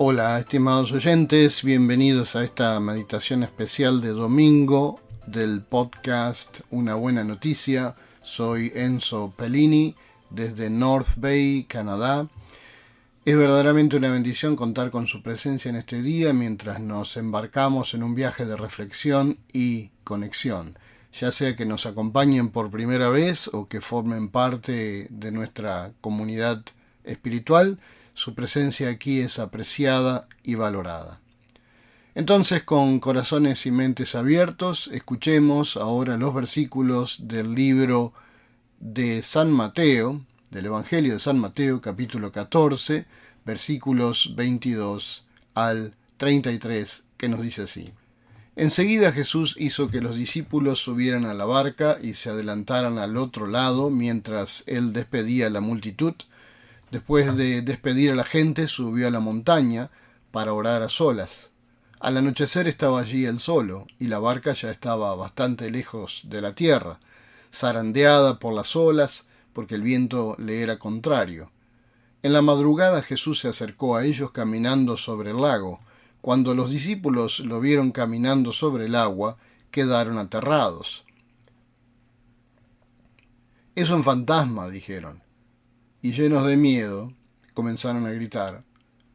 Hola, estimados oyentes, bienvenidos a esta meditación especial de domingo del podcast Una Buena Noticia. Soy Enzo Pellini desde North Bay, Canadá. Es verdaderamente una bendición contar con su presencia en este día mientras nos embarcamos en un viaje de reflexión y conexión, ya sea que nos acompañen por primera vez o que formen parte de nuestra comunidad espiritual. Su presencia aquí es apreciada y valorada. Entonces, con corazones y mentes abiertos, escuchemos ahora los versículos del libro de San Mateo, del Evangelio de San Mateo, capítulo 14, versículos 22 al 33, que nos dice así. Enseguida Jesús hizo que los discípulos subieran a la barca y se adelantaran al otro lado mientras él despedía a la multitud. Después de despedir a la gente, subió a la montaña para orar a solas. Al anochecer estaba allí él solo, y la barca ya estaba bastante lejos de la tierra, zarandeada por las olas, porque el viento le era contrario. En la madrugada Jesús se acercó a ellos caminando sobre el lago. Cuando los discípulos lo vieron caminando sobre el agua, quedaron aterrados. «Es un fantasma», dijeron. Y llenos de miedo, comenzaron a gritar.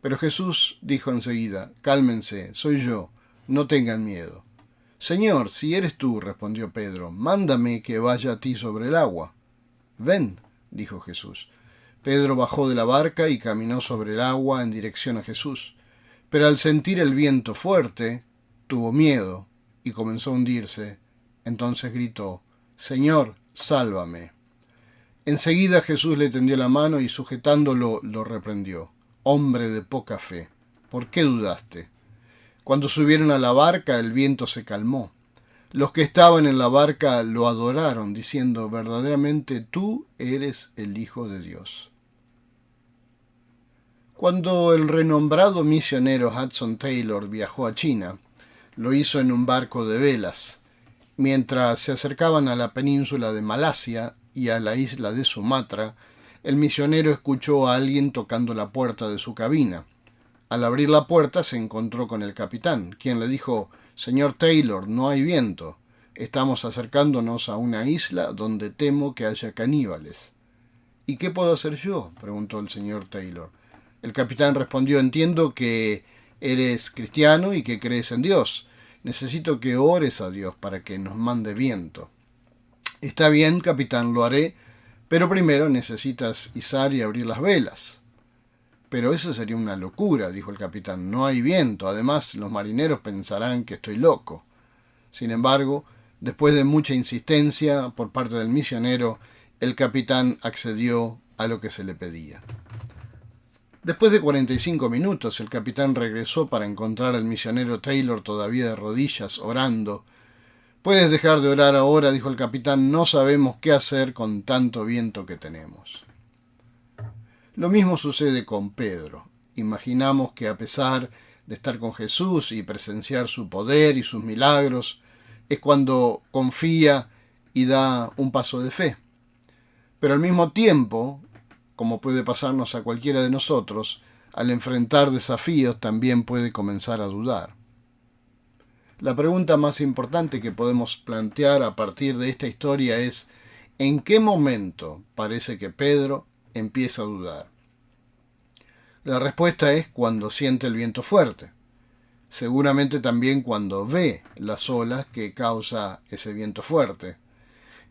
Pero Jesús dijo enseguida, «Cálmense, soy yo, no tengan miedo». «Señor, si eres tú», respondió Pedro, «mándame que vaya a ti sobre el agua». «Ven», dijo Jesús. Pedro bajó de la barca y caminó sobre el agua en dirección a Jesús. Pero al sentir el viento fuerte, tuvo miedo y comenzó a hundirse. Entonces gritó, «Señor, sálvame». Enseguida Jesús le tendió la mano y sujetándolo lo reprendió. «Hombre de poca fe, ¿por qué dudaste?» Cuando subieron a la barca el viento se calmó. Los que estaban en la barca lo adoraron, diciendo, «Verdaderamente tú eres el Hijo de Dios». Cuando el renombrado misionero Hudson Taylor viajó a China, lo hizo en un barco de velas. Mientras se acercaban a la península de Malasia y a la isla de Sumatra, el misionero escuchó a alguien tocando la puerta de su cabina. Al abrir la puerta se encontró con el capitán, quien le dijo, «Señor Taylor, no hay viento. Estamos acercándonos a una isla donde temo que haya caníbales». «¿Y qué puedo hacer yo?», preguntó el señor Taylor. El capitán respondió, «Entiendo que eres cristiano y que crees en Dios. Necesito que ores a Dios para que nos mande viento». «Está bien, capitán, lo haré, pero primero necesitas izar y abrir las velas». «Pero eso sería una locura», dijo el capitán. «No hay viento. Además, los marineros pensarán que estoy loco». Sin embargo, después de mucha insistencia por parte del misionero, el capitán accedió a lo que se le pedía. Después de 45 minutos, el capitán regresó para encontrar al misionero Taylor todavía de rodillas, orando. «Puedes dejar de orar ahora», dijo el capitán, «no sabemos qué hacer con tanto viento que tenemos». Lo mismo sucede con Pedro. Imaginamos que a pesar de estar con Jesús y presenciar su poder y sus milagros, es cuando confía y da un paso de fe. Pero al mismo tiempo, como puede pasarnos a cualquiera de nosotros, al enfrentar desafíos también puede comenzar a dudar. La pregunta más importante que podemos plantear a partir de esta historia es, ¿en qué momento parece que Pedro empieza a dudar? La respuesta es cuando siente el viento fuerte. Seguramente también cuando ve las olas que causa ese viento fuerte.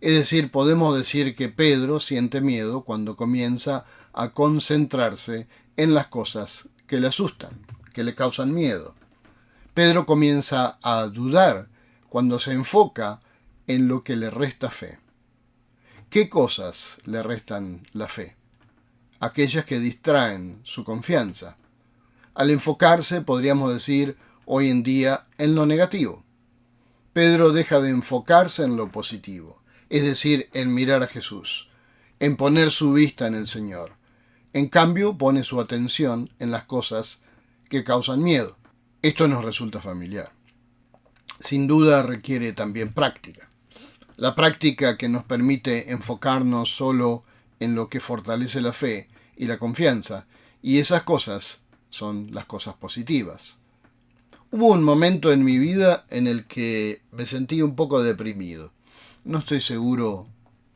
Es decir, podemos decir que Pedro siente miedo cuando comienza a concentrarse en las cosas que le asustan, que le causan miedo. Pedro comienza a dudar cuando se enfoca en lo que le resta fe. ¿Qué cosas le restan la fe? Aquellas que distraen su confianza. Al enfocarse, podríamos decir, hoy en día, en lo negativo. Pedro deja de enfocarse en lo positivo, es decir, en mirar a Jesús, en poner su vista en el Señor. En cambio, pone su atención en las cosas que causan miedo. Esto nos resulta familiar. Sin duda requiere también práctica. La práctica que nos permite enfocarnos solo en lo que fortalece la fe y la confianza, y esas cosas son las cosas positivas. Hubo un momento en mi vida en el que me sentí un poco deprimido. No estoy seguro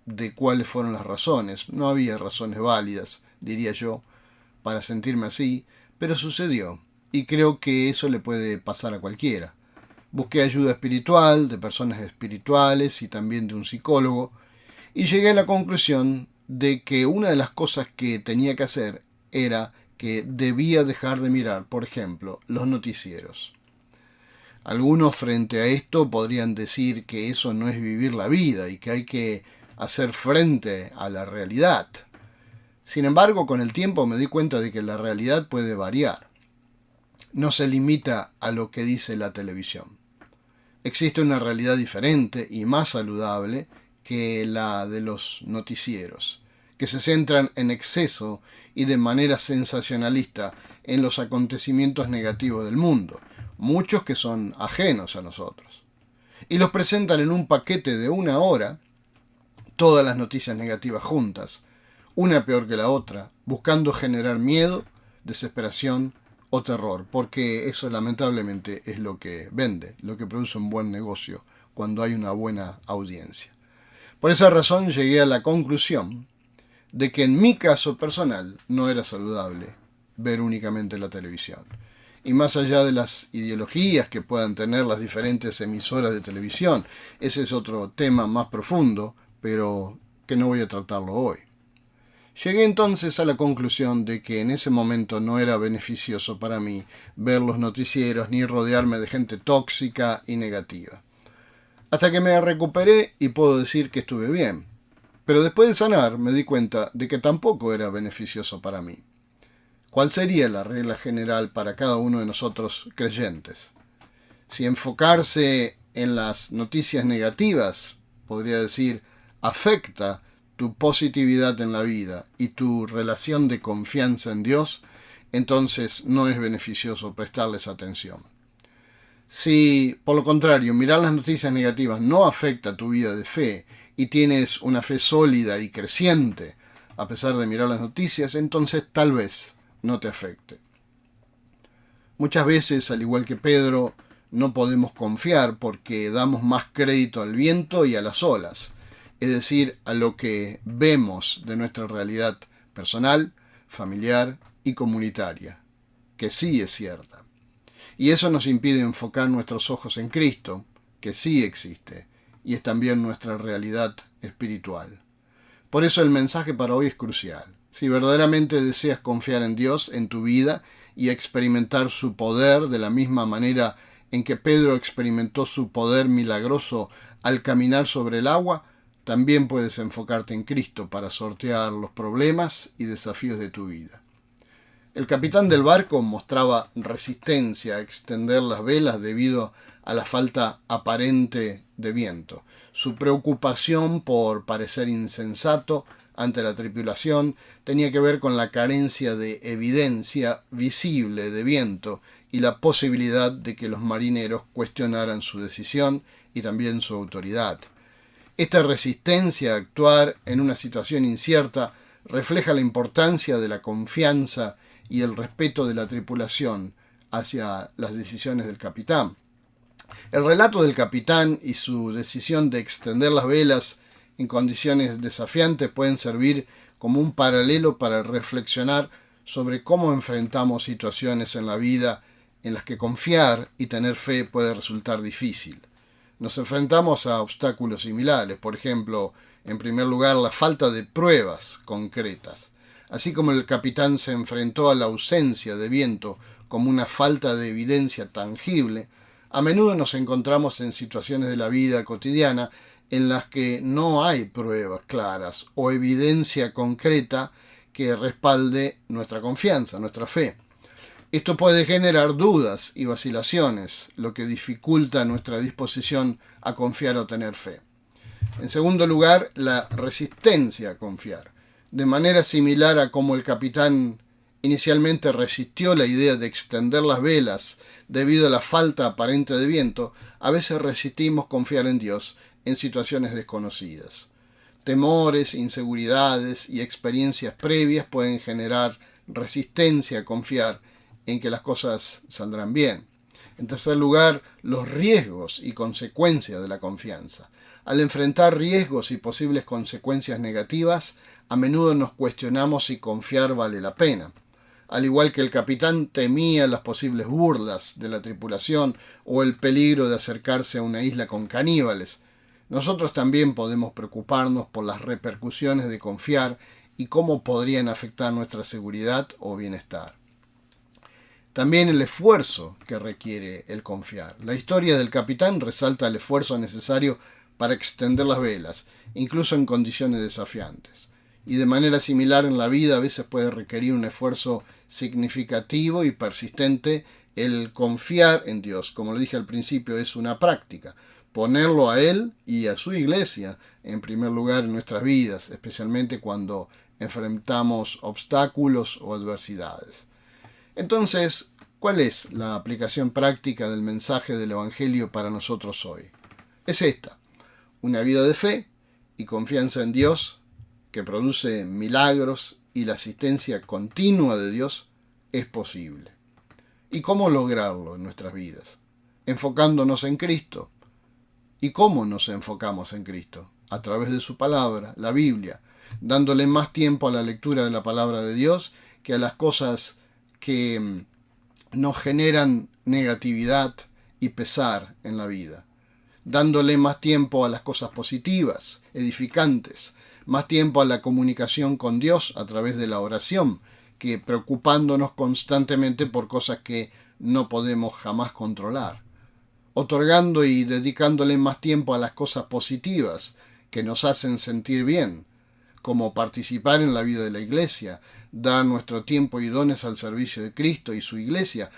de cuáles fueron las razones. No había razones válidas, diría yo, para sentirme así, pero sucedió, y creo que eso le puede pasar a cualquiera. Busqué ayuda espiritual, de personas espirituales y también de un psicólogo, y llegué a la conclusión de que una de las cosas que tenía que hacer era que debía dejar de mirar, por ejemplo, los noticieros. Algunos frente a esto podrían decir que eso no es vivir la vida y que hay que hacer frente a la realidad. Sin embargo, con el tiempo me di cuenta de que la realidad puede variar. No se limita a lo que dice la televisión. Existe una realidad diferente y más saludable que la de los noticieros, que se centran en exceso y de manera sensacionalista en los acontecimientos negativos del mundo, muchos que son ajenos a nosotros, y los presentan en un paquete de 1 hora, todas las noticias negativas juntas, una peor que la otra, buscando generar miedo, desesperación o terror, porque eso lamentablemente es lo que vende, lo que produce un buen negocio cuando hay una buena audiencia. Por esa razón llegué a la conclusión de que en mi caso personal no era saludable ver únicamente la televisión. Y más allá de las ideologías que puedan tener las diferentes emisoras de televisión, ese es otro tema más profundo, pero que no voy a tratarlo hoy. Llegué entonces a la conclusión de que en ese momento no era beneficioso para mí ver los noticieros ni rodearme de gente tóxica y negativa. Hasta que me recuperé y puedo decir que estuve bien. Pero después de sanar me di cuenta de que tampoco era beneficioso para mí. ¿Cuál sería la regla general para cada uno de nosotros creyentes? Si enfocarse en las noticias negativas, podría decir, afecta tu positividad en la vida y tu relación de confianza en Dios, entonces no es beneficioso prestarles atención. Si, por lo contrario, mirar las noticias negativas no afecta tu vida de fe y tienes una fe sólida y creciente, a pesar de mirar las noticias, entonces tal vez no te afecte. Muchas veces, al igual que Pedro, no podemos confiar porque damos más crédito al viento y a las olas, es decir, a lo que vemos de nuestra realidad personal, familiar y comunitaria, que sí es cierta. Y eso nos impide enfocar nuestros ojos en Cristo, que sí existe, y es también nuestra realidad espiritual. Por eso el mensaje para hoy es crucial. Si verdaderamente deseas confiar en Dios en tu vida y experimentar su poder de la misma manera en que Pedro experimentó su poder milagroso al caminar sobre el agua, también puedes enfocarte en Cristo para sortear los problemas y desafíos de tu vida. El capitán del barco mostraba resistencia a extender las velas debido a la falta aparente de viento. Su preocupación por parecer insensato ante la tripulación tenía que ver con la carencia de evidencia visible de viento y la posibilidad de que los marineros cuestionaran su decisión y también su autoridad. Esta resistencia a actuar en una situación incierta refleja la importancia de la confianza y el respeto de la tripulación hacia las decisiones del capitán. El relato del capitán y su decisión de extender las velas en condiciones desafiantes pueden servir como un paralelo para reflexionar sobre cómo enfrentamos situaciones en la vida en las que confiar y tener fe puede resultar difícil. Nos enfrentamos a obstáculos similares, por ejemplo, en primer lugar, la falta de pruebas concretas. Así como el capitán se enfrentó a la ausencia de viento como una falta de evidencia tangible, a menudo nos encontramos en situaciones de la vida cotidiana en las que no hay pruebas claras o evidencia concreta que respalde nuestra confianza, nuestra fe. Esto puede generar dudas y vacilaciones, lo que dificulta nuestra disposición a confiar o tener fe. En segundo lugar, la resistencia a confiar. De manera similar a como el capitán inicialmente resistió la idea de extender las velas debido a la falta aparente de viento, a veces resistimos confiar en Dios en situaciones desconocidas. Temores, inseguridades y experiencias previas pueden generar resistencia a confiar en que las cosas saldrán bien. En tercer lugar, los riesgos y consecuencias de la confianza. Al enfrentar riesgos y posibles consecuencias negativas, a menudo nos cuestionamos si confiar vale la pena. Al igual que el capitán temía las posibles burlas de la tripulación o el peligro de acercarse a una isla con caníbales, nosotros también podemos preocuparnos por las repercusiones de confiar y cómo podrían afectar nuestra seguridad o bienestar. También el esfuerzo que requiere el confiar. La historia del capitán resalta el esfuerzo necesario para extender las velas, incluso en condiciones desafiantes. Y de manera similar en la vida a veces puede requerir un esfuerzo significativo y persistente el confiar en Dios. Como lo dije al principio, es una práctica. Ponerlo a Él y a su iglesia en primer lugar en nuestras vidas, especialmente cuando enfrentamos obstáculos o adversidades. Entonces, ¿cuál es la aplicación práctica del mensaje del Evangelio para nosotros hoy? Es esta: una vida de fe y confianza en Dios que produce milagros y la asistencia continua de Dios es posible. ¿Y cómo lograrlo en nuestras vidas? Enfocándonos en Cristo. ¿Y cómo nos enfocamos en Cristo? A través de su palabra, la Biblia, dándole más tiempo a la lectura de la palabra de Dios que a las cosas que nos generan negatividad y pesar en la vida. Dándole más tiempo a las cosas positivas, edificantes, más tiempo a la comunicación con Dios a través de la oración, que preocupándonos constantemente por cosas que no podemos jamás controlar. Otorgando y dedicándole más tiempo a las cosas positivas que nos hacen sentir bien, como participar en la vida de la iglesia, dar nuestro tiempo y dones al servicio de Cristo y su iglesia,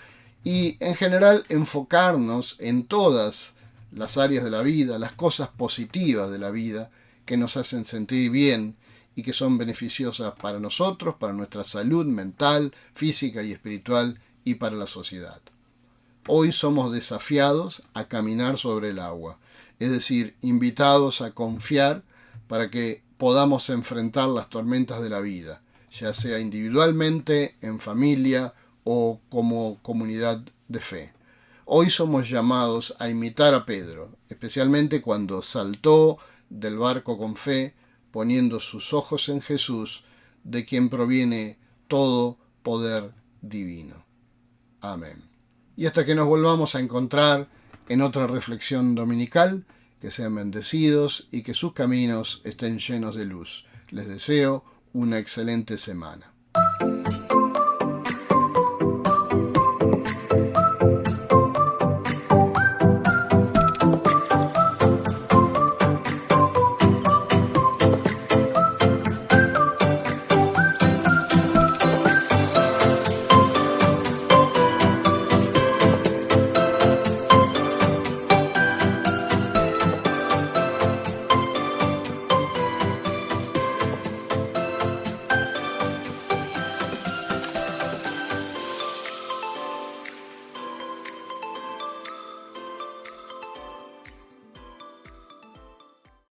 y en general enfocarnos en todas las áreas de la vida, las cosas positivas de la vida que nos hacen sentir bien y que son beneficiosas para nosotros, para nuestra salud mental, física y espiritual y para la sociedad. Hoy somos desafiados a caminar sobre el agua, es decir, invitados a confiar para que podamos enfrentar las tormentas de la vida, ya sea individualmente, en familia o como comunidad de fe. Hoy somos llamados a imitar a Pedro, especialmente cuando saltó del barco con fe, poniendo sus ojos en Jesús, de quien proviene todo poder divino. Amén. Y hasta que nos volvamos a encontrar en otra reflexión dominical, que sean bendecidos y que sus caminos estén llenos de luz. Les deseo una excelente semana.